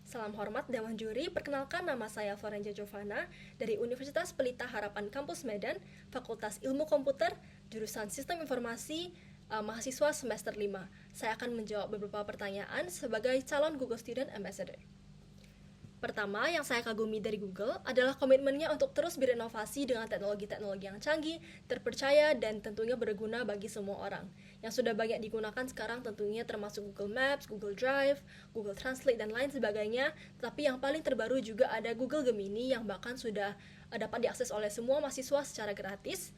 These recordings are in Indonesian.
Salam hormat Dewan Juri, perkenalkan nama saya Florencia Giovanna dari Universitas Pelita Harapan Kampus Medan, Fakultas Ilmu Komputer, jurusan Sistem Informasi, mahasiswa semester 5. Saya akan menjawab beberapa pertanyaan sebagai calon Google Student Ambassador. Pertama, yang saya kagumi dari Google adalah komitmennya untuk terus berinovasi dengan teknologi-teknologi yang canggih, terpercaya, dan tentunya berguna bagi semua orang. Yang sudah banyak digunakan sekarang tentunya termasuk Google Maps, Google Drive, Google Translate, dan lain sebagainya. Tapi yang paling terbaru juga ada Google Gemini yang bahkan sudah dapat diakses oleh semua mahasiswa secara gratis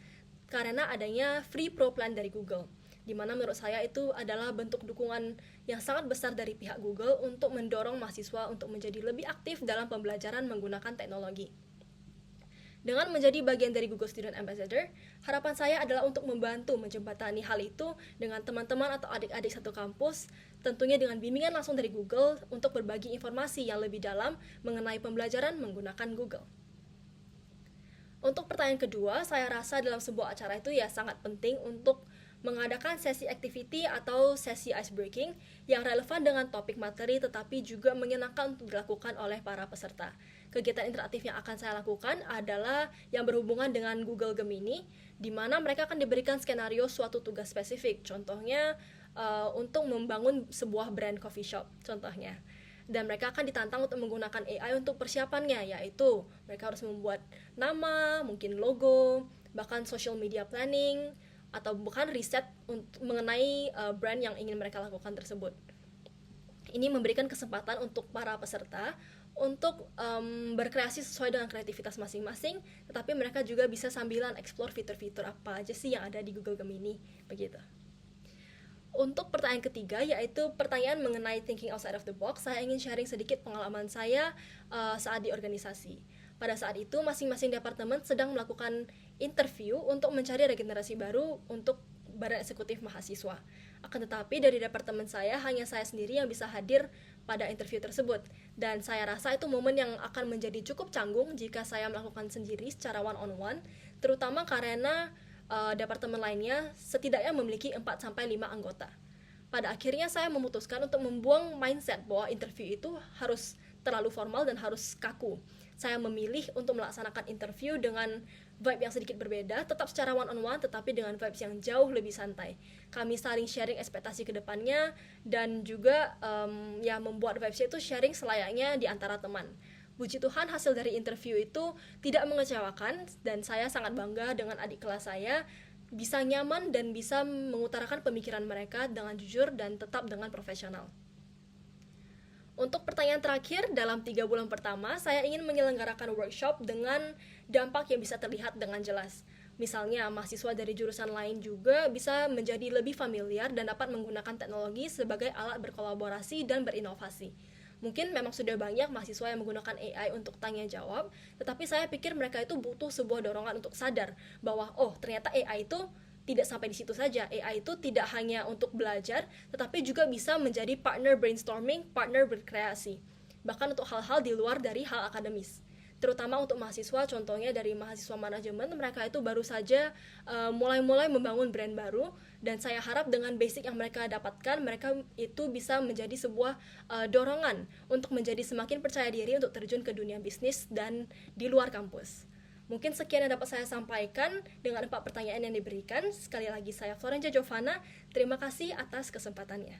karena adanya Free Pro Plan dari Google, di mana menurut saya itu adalah bentuk dukungan yang sangat besar dari pihak Google untuk mendorong mahasiswa untuk menjadi lebih aktif dalam pembelajaran menggunakan teknologi. Dengan menjadi bagian dari Google Student Ambassador, harapan saya adalah untuk membantu menjembatani hal itu dengan teman-teman atau adik-adik satu kampus, tentunya dengan bimbingan langsung dari Google untuk berbagi informasi yang lebih dalam mengenai pembelajaran menggunakan Google. Untuk pertanyaan kedua, saya rasa dalam sebuah acara itu ya sangat penting untuk mengadakan sesi activity atau sesi ice breaking yang relevan dengan topik materi tetapi juga menyenangkan untuk dilakukan oleh para peserta. Kegiatan interaktif yang akan saya lakukan adalah yang berhubungan dengan Google Gemini, di mana mereka akan diberikan skenario suatu tugas spesifik. Contohnya untuk membangun sebuah brand coffee shop, contohnya. Dan mereka akan ditantang untuk menggunakan AI untuk persiapannya, yaitu mereka harus membuat nama, mungkin logo, bahkan social media planning, atau bukan riset mengenai brand yang ingin mereka lakukan tersebut. Ini memberikan kesempatan untuk para peserta untuk berkreasi sesuai dengan kreativitas masing-masing, tetapi mereka juga bisa sambilan explore fitur-fitur apa aja sih yang ada di Google Gemini, begitu. Untuk pertanyaan ketiga, yaitu pertanyaan mengenai thinking outside of the box, saya ingin sharing sedikit pengalaman saya saat di organisasi. Pada saat itu, masing-masing departemen sedang melakukan interview untuk mencari regenerasi baru untuk badan eksekutif mahasiswa. Akan tetapi, dari departemen saya, hanya saya sendiri yang bisa hadir pada interview tersebut. Dan saya rasa itu momen yang akan menjadi cukup canggung jika saya melakukan sendiri secara one-on-one, terutama karena departemen lainnya setidaknya memiliki 4-5 anggota. Pada akhirnya saya memutuskan untuk membuang mindset bahwa interview itu harus terlalu formal dan harus kaku. Saya memilih untuk melaksanakan interview dengan vibe yang sedikit berbeda, tetap secara one-on-one tetapi dengan vibes yang jauh lebih santai. Kami saling sharing ekspektasi ke depannya dan juga membuat vibes itu sharing selayaknya di antara teman. Puji Tuhan, hasil dari interview itu tidak mengecewakan dan saya sangat bangga dengan adik kelas saya bisa nyaman dan bisa mengutarakan pemikiran mereka dengan jujur dan tetap dengan profesional. Untuk pertanyaan terakhir, dalam 3 bulan pertama, saya ingin menyelenggarakan workshop dengan dampak yang bisa terlihat dengan jelas. Misalnya, mahasiswa dari jurusan lain juga bisa menjadi lebih familiar dan dapat menggunakan teknologi sebagai alat berkolaborasi dan berinovasi. Mungkin memang sudah banyak mahasiswa yang menggunakan AI untuk tanya jawab, tetapi saya pikir mereka itu butuh sebuah dorongan untuk sadar bahwa ternyata AI itu tidak sampai di situ saja. AI itu tidak hanya untuk belajar, tetapi juga bisa menjadi partner brainstorming, partner berkreasi. Bahkan untuk hal-hal di luar dari hal akademis. Terutama untuk mahasiswa, contohnya dari mahasiswa manajemen, mereka itu baru saja mulai-mulai membangun brand baru, dan saya harap dengan basic yang mereka dapatkan, mereka itu bisa menjadi sebuah dorongan untuk menjadi semakin percaya diri untuk terjun ke dunia bisnis dan di luar kampus. Mungkin sekian yang dapat saya sampaikan dengan 4 pertanyaan yang diberikan. Sekali lagi saya Florencia Giovanna, terima kasih atas kesempatannya.